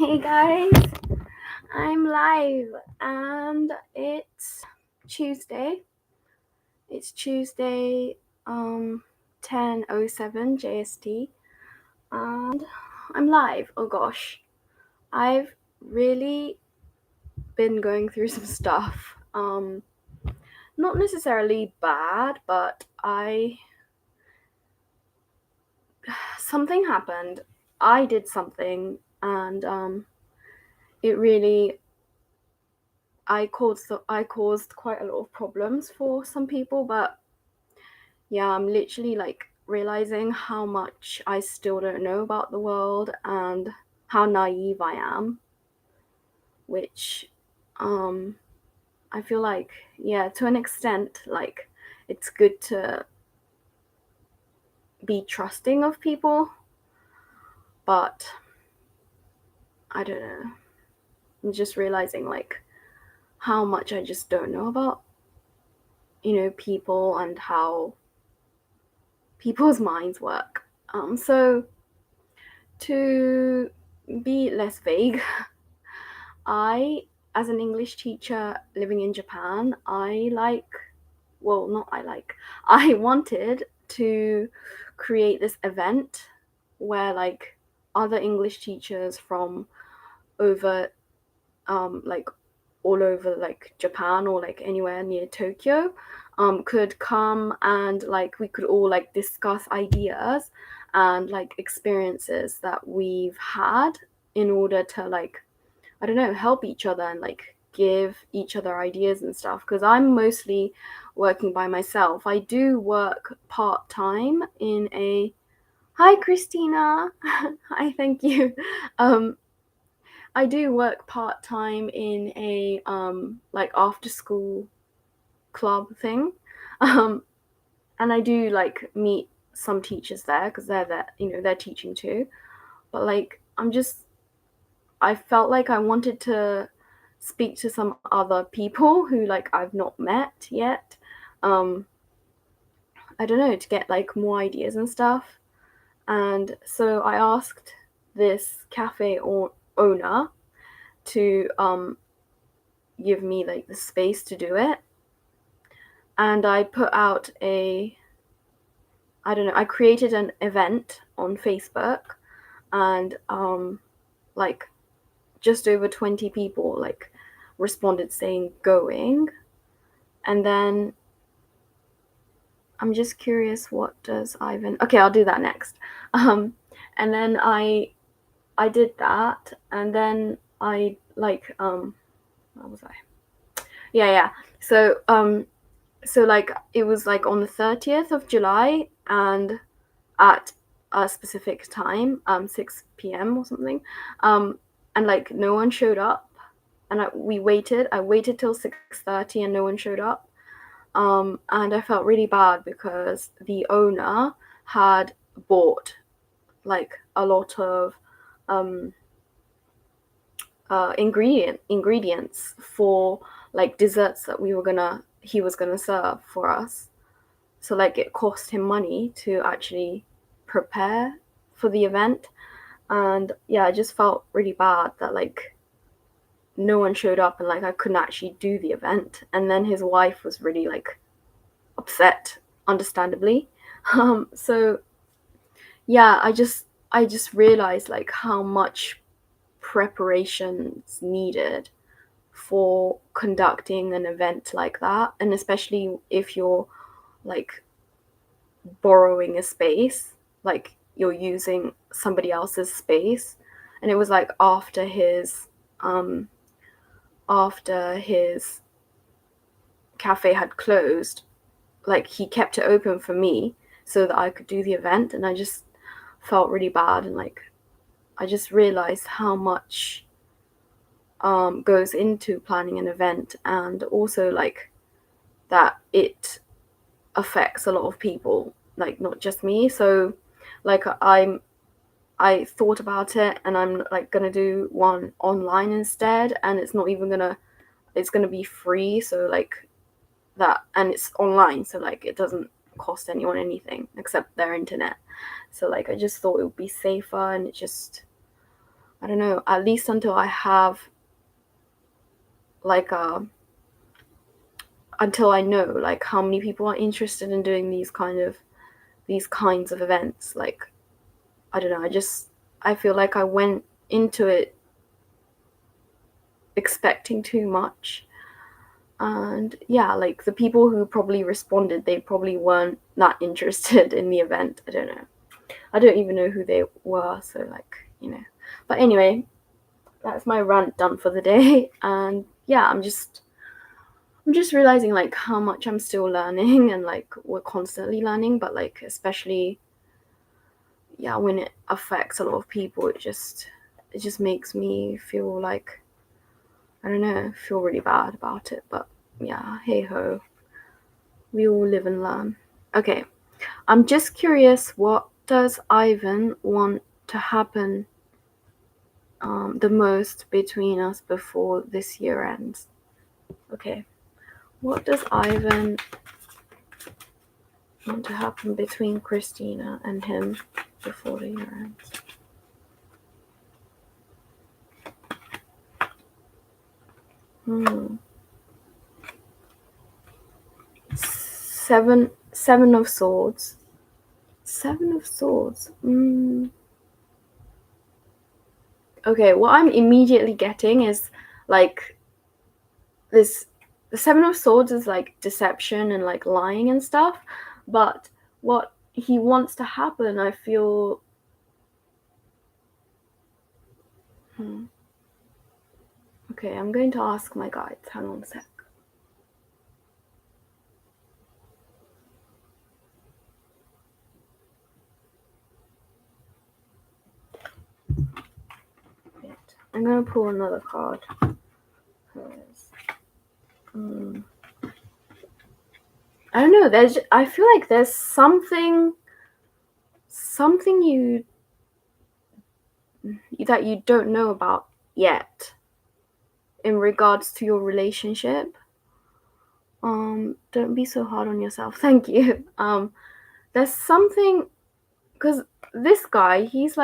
Hey guys, I'm live and it's Tuesday. It's Tuesday 10:07 JST and I'm live. Oh gosh. I've really been going through some stuff. Not necessarily bad, but something happened. I did something and it really I caused quite a lot of problems for some people, but yeah, I'm literally like realizing how much I still don't know about the world and how naive I am, which I feel like, yeah, to an extent, like it's good to be trusting of people, but I don't know. I'm just realizing like how much I just don't know about, people and how people's minds work. So to be less vague, as an English teacher living in Japan, I wanted to create this event where like other English teachers from over, like all over like Japan or like anywhere near Tokyo, could come and like we could all like discuss ideas and like experiences that we've had in order to like, I don't know, help each other and like give each other ideas and stuff. Because I'm mostly working by myself. I do work part-time in a Hi Christina. Hi, thank you. I do work part-time in a like after school club thing. Um and I do like meet some teachers there because they're there, they're teaching too. But like I felt like I wanted to speak to some other people who like I've not met yet. Um, I don't know, to get like more ideas and stuff. And so I asked this cafe owner to give me like the space to do it. And I put out I created an event on Facebook and like just over 20 people like responded saying going. And then I'm just curious, what does Ivan... Okay, I'll do that next. And then I did that, and then I like where was I? Yeah. So like it was like on the 30th of July, and at a specific time, 6 p.m. or something, and like no one showed up, and I waited till 6:30, and no one showed up. And I felt really bad because the owner had bought like a lot of ingredients for like desserts that he was gonna serve for us. So like it cost him money to actually prepare for the event. And yeah, I just felt really bad that like no one showed up and like I couldn't actually do the event. And then his wife was really like upset, understandably. So yeah, I just realized like how much preparation is needed for conducting an event like that, and especially if you're like borrowing a space, like you're using somebody else's space. And it was like after his cafe had closed, like he kept it open for me so that I could do the event. And I just felt really bad, and like I just realized how much goes into planning an event, and also like that it affects a lot of people, like not just me. So like I thought about it, and I'm like gonna do one online instead, and it's gonna be free. So like that, and it's online, so like it doesn't cost anyone anything except their internet. So like I just thought it would be safer, and it just I don't know, at least until I have like until I know like how many people are interested in doing these kinds of events. Like, I don't know, I feel like I went into it expecting too much. And yeah, like the people who probably responded, they probably weren't that interested in the event. I don't know. I don't even know who they were, so like, you know. But anyway, that's my rant done for the day. And yeah, I'm just realizing like how much I'm still learning, and like we're constantly learning, but like especially yeah, when it affects a lot of people, it just makes me feel like, I don't know, feel really bad about it. But yeah, hey ho, we all live and learn. Okay, I'm just curious, what does Ivan want to happen the most between us before this year ends? Okay, what does Ivan want to happen between Christina and him before the year ends? Seven of Swords. Seven of Swords. Okay, what I'm immediately getting is like this. The Seven of Swords is like deception and like lying and stuff, but what he wants to happen, I feel. Okay, I'm going to ask my guides. Hang on a sec. I'm going to pull another card. I don't know. I feel like there's something that you don't know about yet in regards to your relationship. Don't be so hard on yourself. Thank you. There's something, because this guy, he's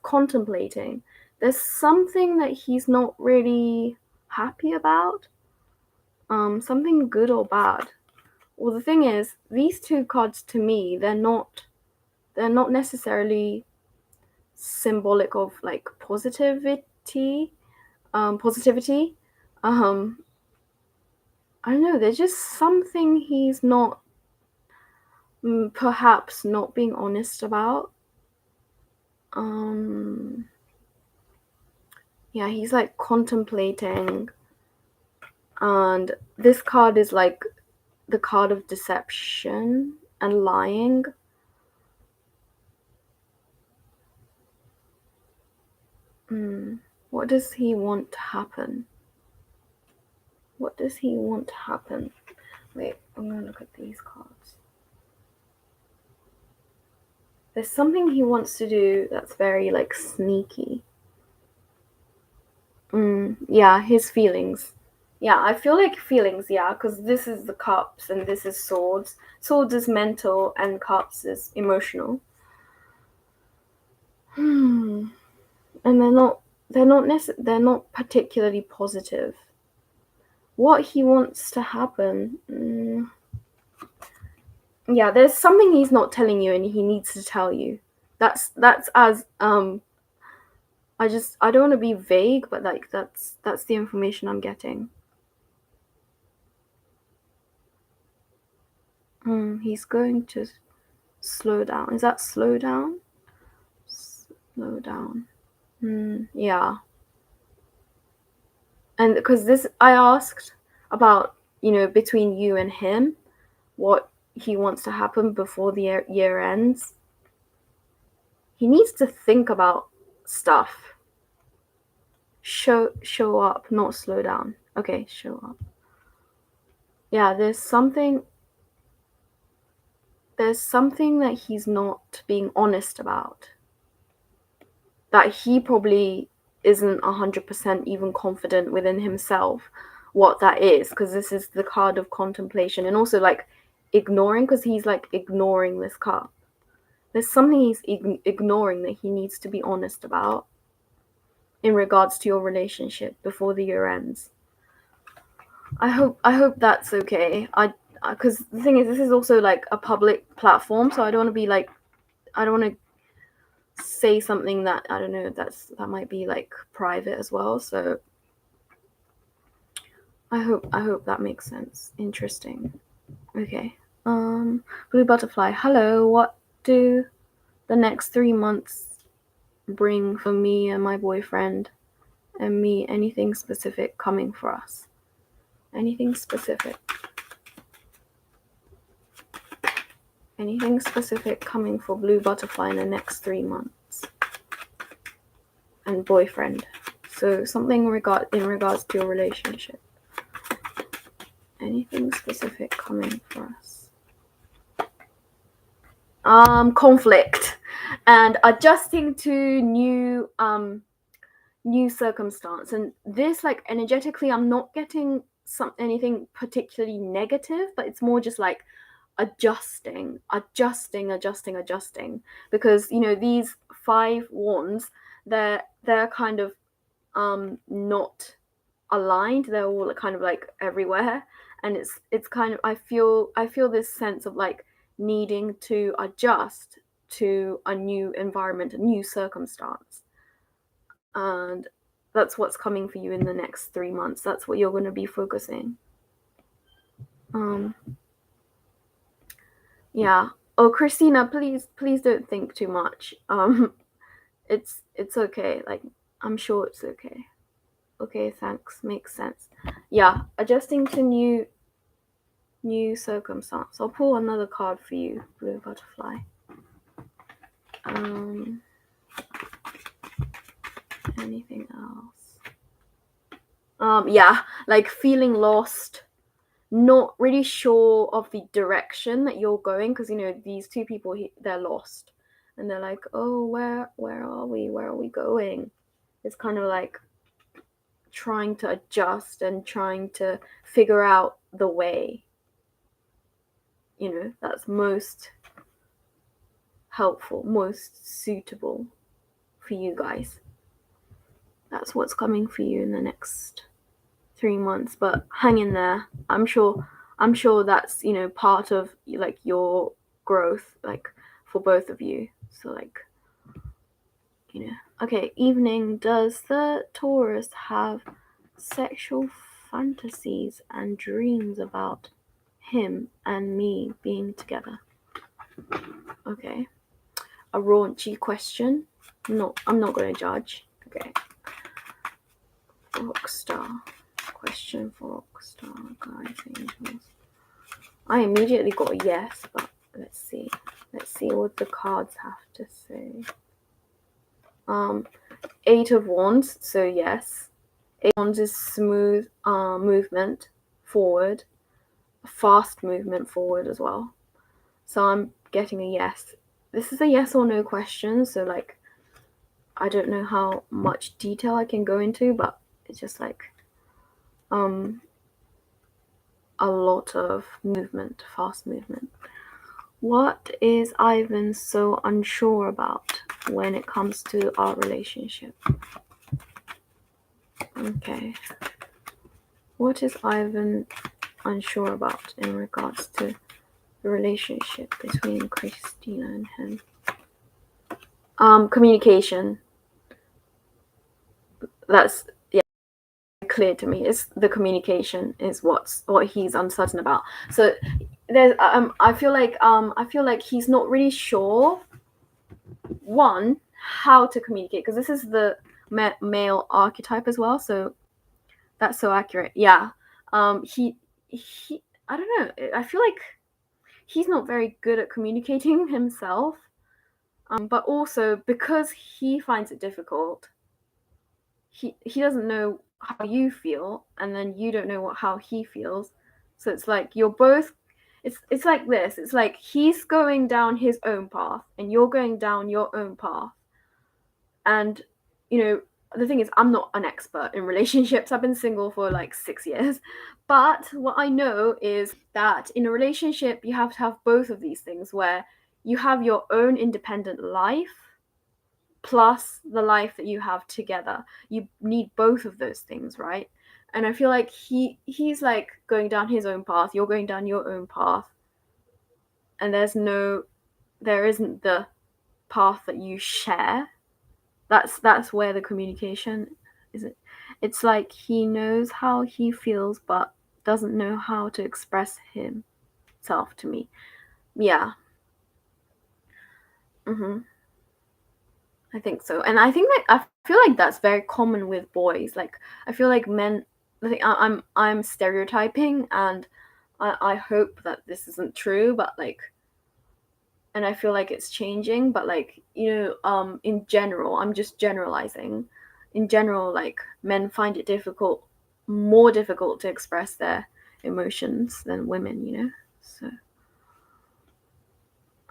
contemplating. There's something that he's not really happy about. Something good or bad. Well, the thing is, these two cards to me, they're not necessarily symbolic of like positivity. I don't know, there's just something he's not, perhaps not being honest about. Yeah, he's like contemplating, and this card is like the card of deception and lying. What does he want to happen? What does he want to happen? Wait, I'm gonna look at these cards. There's something he wants to do that's very like sneaky. Yeah, his feelings. Yeah, I feel like feelings, yeah, because this is the cups and this is swords. Swords is mental and cups is emotional. And they're not particularly positive. What he wants to happen, yeah, there's something he's not telling you and he needs to tell you. That's as I don't want to be vague, but like that's the information I'm getting. He's going to slow down. Is that slow down? Slow down. Yeah. And because this, I asked about, between you and him, what he wants to happen before the year ends. He needs to think about stuff. Show up, not slow down. Okay, show up. Yeah, there's something that he's not being honest about. That he probably isn't 100% even confident within himself what that is, because this is the card of contemplation, and also like ignoring, because he's like ignoring this card. There's something he's ignoring that he needs to be honest about. in regards to your relationship before the year ends. I hope that's okay. Because the thing is, this is also like a public platform, so I don't want to be like, I don't want to say something that, I don't know, that might be like private as well. So I hope that makes sense. Interesting. Okay. Blue butterfly. Hello. What do the next 3 months bring for me and my boyfriend and me? Anything specific coming for us? Anything specific? Anything specific coming for blue butterfly in the next 3 months? And boyfriend. So something in regards to your relationship. Anything specific coming for us? Conflict and adjusting to new circumstance. And this, like, energetically, I'm not getting anything particularly negative, but it's more just like adjusting, because, you know, these 5 wands, they're kind of not aligned. They're all kind of like everywhere, and it's kind of, I feel this sense of like needing to adjust to a new environment, a new circumstance. And that's what's coming for you in the next 3 months. That's what you're going to be focusing. Yeah. Oh, Christina, please don't think too much. It's okay. Like, I'm sure it's okay. Okay, thanks. Makes sense. Yeah, adjusting to new circumstance. I'll pull another card for you, blue butterfly. Anything else? Yeah, like feeling lost, not really sure of the direction that you're going, because, you know, these 2 people, they're lost, and they're like, oh, where are we going? It's kind of like trying to adjust and trying to figure out the way, you know, that's most helpful, most suitable for you guys. That's what's coming for you in the next 3 months. But hang in there. I'm sure that's, you know, part of like your growth, like for both of you. So like, you know. Okay, evening. Does the Taurus have sexual fantasies and dreams about him and me being together? Okay. A raunchy question. No, I'm not going to judge. Okay. Rockstar. Question for Rockstar, guys, angels. I immediately got a yes, but let's see. Let's see what the cards have to say. 8 of Wands, so yes. 8 of Wands is smooth movement forward, fast movement forward as well. So I'm getting a yes. This is a yes or no question, so like, I don't know how much detail I can go into, but it's just like a lot of movement, fast movement. What is Ivan so unsure about when it comes to our relationship? Okay. What is Ivan unsure about in regards to the relationship between Christina and him? Communication. That's, yeah, clear to me. It's the communication is what he's uncertain about. So there's I feel like he's not really sure, one, how to communicate, because this is the male archetype as well, so that's so accurate. Yeah. He I don't know, I feel like he's not very good at communicating himself, but also because he finds it difficult, he doesn't know how you feel, and then you don't know how he feels. So it's like you're both, it's like this. It's like he's going down his own path and you're going down your own path. And, you know, the thing is, I'm not an expert in relationships. I've been single for like 6 years. But what I know is that in a relationship, you have to have both of these things, where you have your own independent life, plus the life that you have together. You need both of those things, right? And I feel like he's like going down his own path, you're going down your own path, and there isn't the path that you share. That's where the communication is. It's like he knows how he feels but doesn't know how to express himself to me. Yeah. I think so. And I think like I feel like that's very common with boys. Like I feel like men, I'm stereotyping, and I hope that this isn't true, but like, and I feel like it's changing, but like, in general, I'm just generalizing. In general, like men find it more difficult to express their emotions than women. So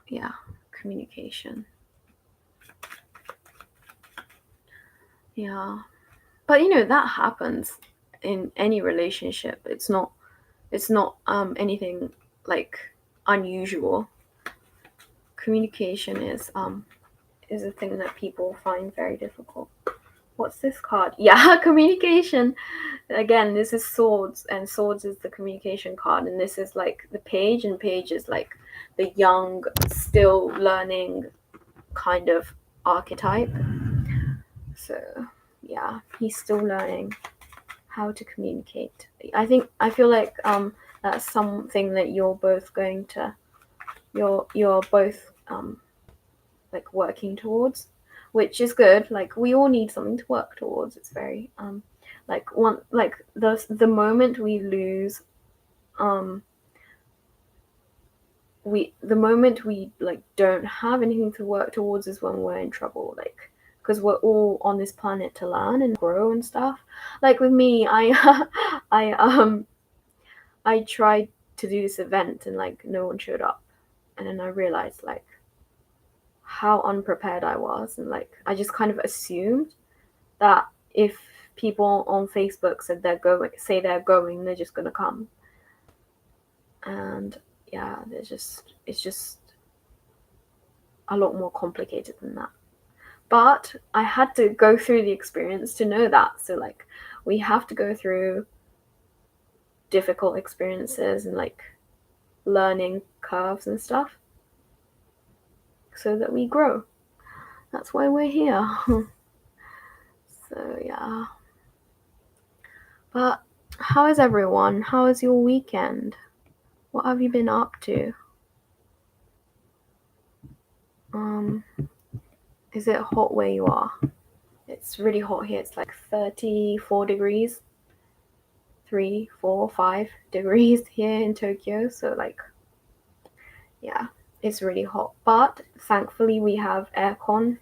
yeah, communication. Yeah. But that happens in any relationship. It's not anything like unusual. Communication is a thing that people find very difficult. What's this card? Yeah, communication. Again, this is swords, and swords is the communication card, and this is like the page, and page is like the young, still learning kind of archetype. So yeah, he's still learning how to communicate. I feel like that's something that you're both like working towards, which is good. Like we all need something to work towards. It's very like the moment we lose the moment we like don't have anything to work towards is when we're in trouble, like because we're all on this planet to learn and grow and stuff. Like with me, I tried to do this event and like no one showed up, and then I realized like how unprepared I was, and like I just kind of assumed that if people on Facebook said they're going, they're just gonna come. And yeah, it's just a lot more complicated than that. But I had to go through the experience to know that. So like we have to go through difficult experiences and like learning curves and stuff so that we grow. That's why we're here. So yeah. But how is everyone? How is your weekend? What have you been up to? Is it hot where you are? It's really hot here. It's like 34 degrees. 3, 4, 5 degrees here in Tokyo. So like, yeah, it's really hot. But thankfully we have aircon.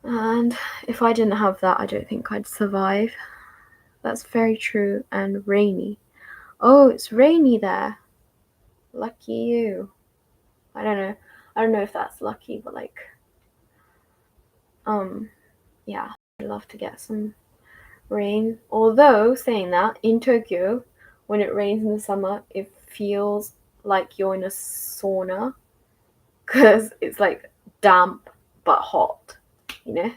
And if I didn't have that, I don't think I'd survive. That's very true. And rainy. Oh, it's rainy there. Lucky you. I don't know if that's lucky, but like, yeah, I'd love to get some rain. Although, saying that, in Tokyo, when it rains in the summer, it feels like you're in a sauna because it's like damp but hot, you know?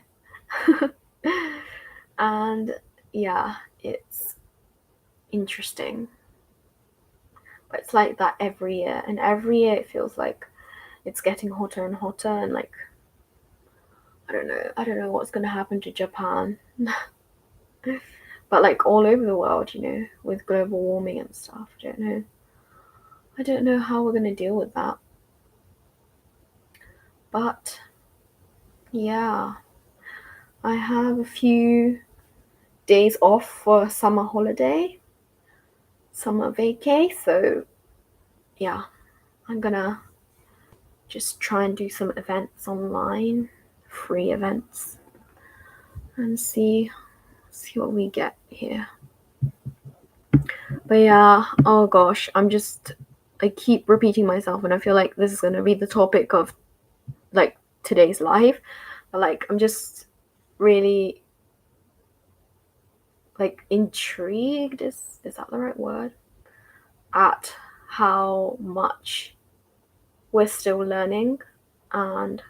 And yeah, it's interesting. But it's like that every year, and every year it feels like it's getting hotter and hotter, and like I don't know what's gonna happen to Japan. But like all over the world, with global warming and stuff. I don't know how we're gonna deal with that. But yeah, I have a few days off for summer holiday, summer vacay, so yeah, I'm gonna just try and do some events online, free events, and see what we get here. But yeah, oh gosh, I keep repeating myself, and I feel like this is gonna be the topic of like today's live. But like I'm just really like intrigued, is that the right word, at how much we're still learning. And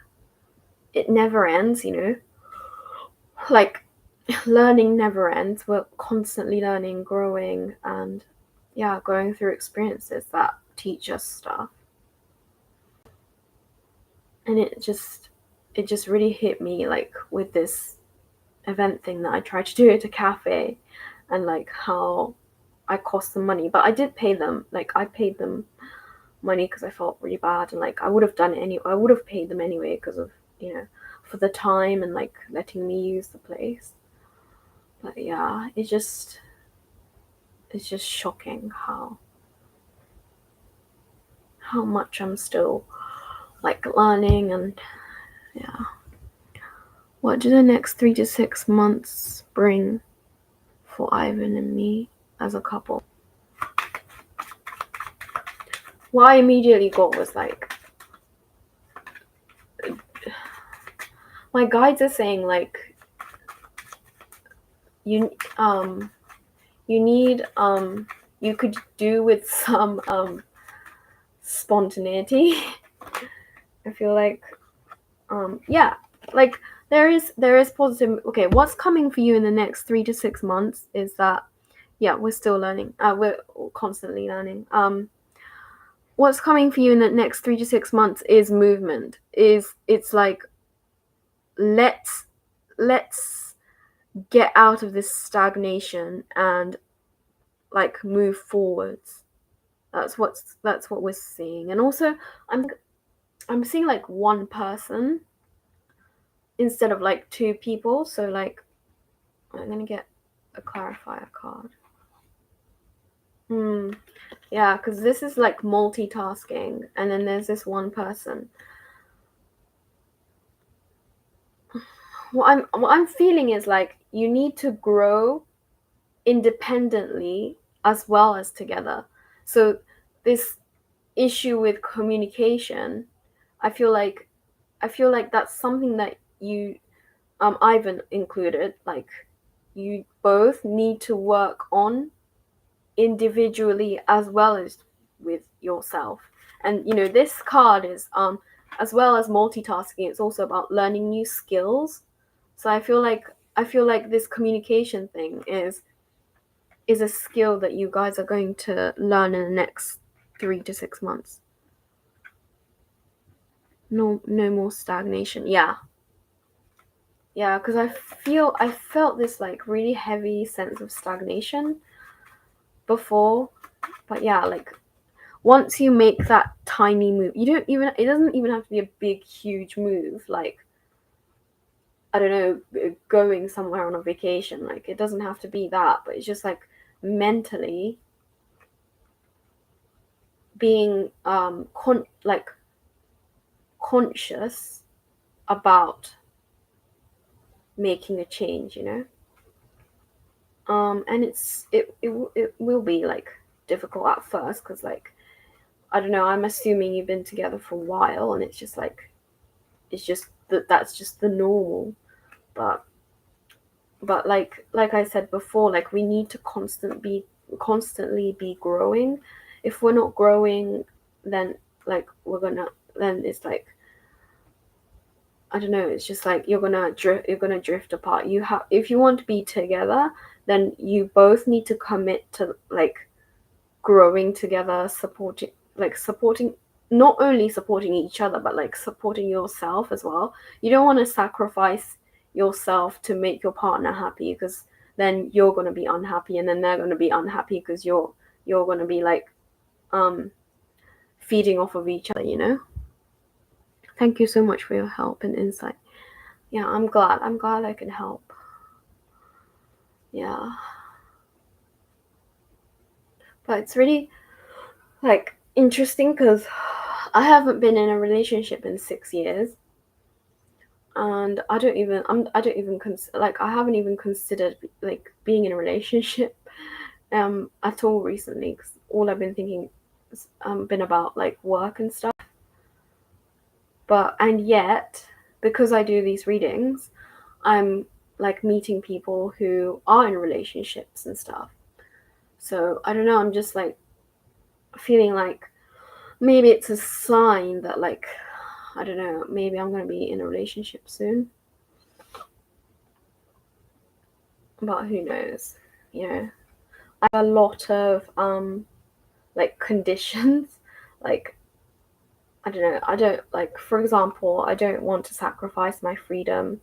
it never ends, you know, like learning never ends. We're constantly learning, growing, and yeah, going through experiences that teach us stuff. And it just really hit me, like, with this event thing that I tried to do at a cafe, and like how I cost them money, but I did pay them. Like, I paid them money because I felt really bad, and like I would have done it anyway. I would have paid them anyway because of, you know, for the time and like letting me use the place. But yeah, it's just shocking how much I'm still like learning. And yeah, what do the next 3 to 6 months bring for Ivan and me as a couple? What I immediately got was like, my guides are saying like, you need you could do with some spontaneity. I feel like yeah, like there is positive. Okay, what's coming for you in the next 3 to 6 months is that, yeah, we're still learning. We're constantly learning. What's coming for you in the next 3 to 6 months is movement. It's like, let's get out of this stagnation and like move forwards. That's what we're seeing. And also, I'm seeing like one person instead of like two people. So like, I'm gonna get a clarifier card. Yeah, because this is like multitasking, and then there's this one person. What I'm feeling is like, you need to grow independently as well as together. So this issue with communication, I feel like that's something that you, Ivan included, like, you both need to work on individually as well as with yourself. And you know, this card is as well as multitasking, it's also about learning new skills. So I feel like this communication thing is a skill that you guys are going to learn in the next 3 to 6 months. No more stagnation. Yeah, because I felt this like really heavy sense of stagnation before. But yeah, like, once you make that tiny move, it doesn't even have to be a big huge move, like, I don't know, going somewhere on a vacation. Like, it doesn't have to be that, but it's just like mentally being conscious about making a change, you know. And it will be like difficult at first, because like, I don't know, I'm assuming you've been together for a while, and it's just like, that's just the normal. But like I said before, like, we need to constantly be growing. If we're not growing, then like then it's like, I don't know, it's just like you're gonna drift apart. If you want to be together, then you both need to commit to like growing together, supporting, not only supporting each other, but like supporting yourself as well. You don't want to sacrifice yourself to make your partner happy, because then you're going to be unhappy, and then they're going to be unhappy because you're going to be like feeding off of each other, you know. Thank you so much for your help and insight. Yeah, I'm glad I can help. Yeah, but it's really like interesting, because I haven't been in a relationship in 6 years, and I don't even I haven't even considered like being in a relationship at all recently, because all I've been thinking has been about like work and stuff. And yet, because I do these readings, I'm like meeting people who are in relationships and stuff. So I don't know, I'm just like feeling like maybe it's a sign that like I don't know, maybe I'm going to be in a relationship soon. But who knows? You know, I have a lot of like conditions. Like, I don't know, I don't, like, for example, I don't want to sacrifice my freedom.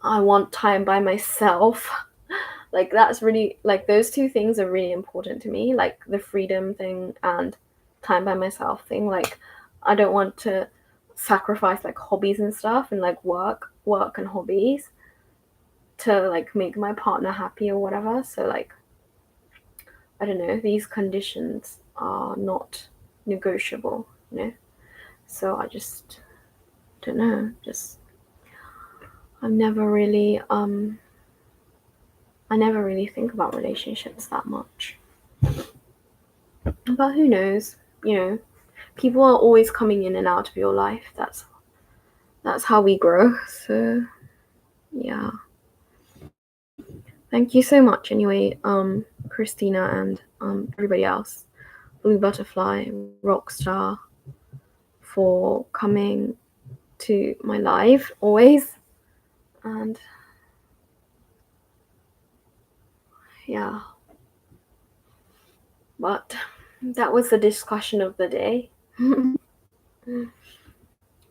I want time by myself. Like, that's really, like, those two things are really important to me, like the freedom thing and time by myself thing. Like, I don't want to sacrifice like hobbies and stuff, and like work and hobbies to like make my partner happy or whatever. So like, I don't know, these conditions are not negotiable, you know? So I just don't know, just I've never really I never really think about relationships that much. But who knows, you know, people are always coming in and out of your life. That's how we grow. So yeah. Thank you so much anyway, Christina and everybody else. Blue Butterfly, Rockstar, for coming to my live always. And yeah. But that was the discussion of the day.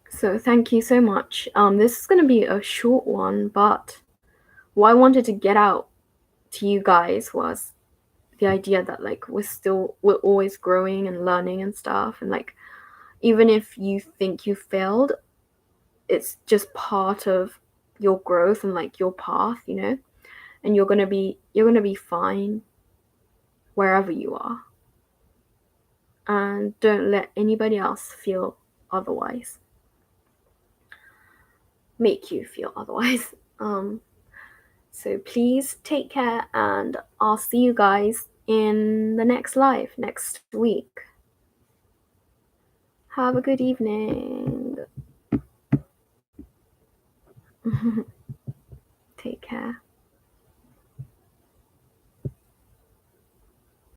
So thank you so much. This is going to be a short one, but what I wanted to get out to you guys was the idea that like we're always growing and learning and stuff, and like even if you think you failed, it's just part of your growth and like your path, you know, and you're gonna be fine wherever you are, and don't let anybody else feel otherwise, make you feel otherwise. So please take care, and I'll see you guys in the next live next week. Have a good evening. Take care.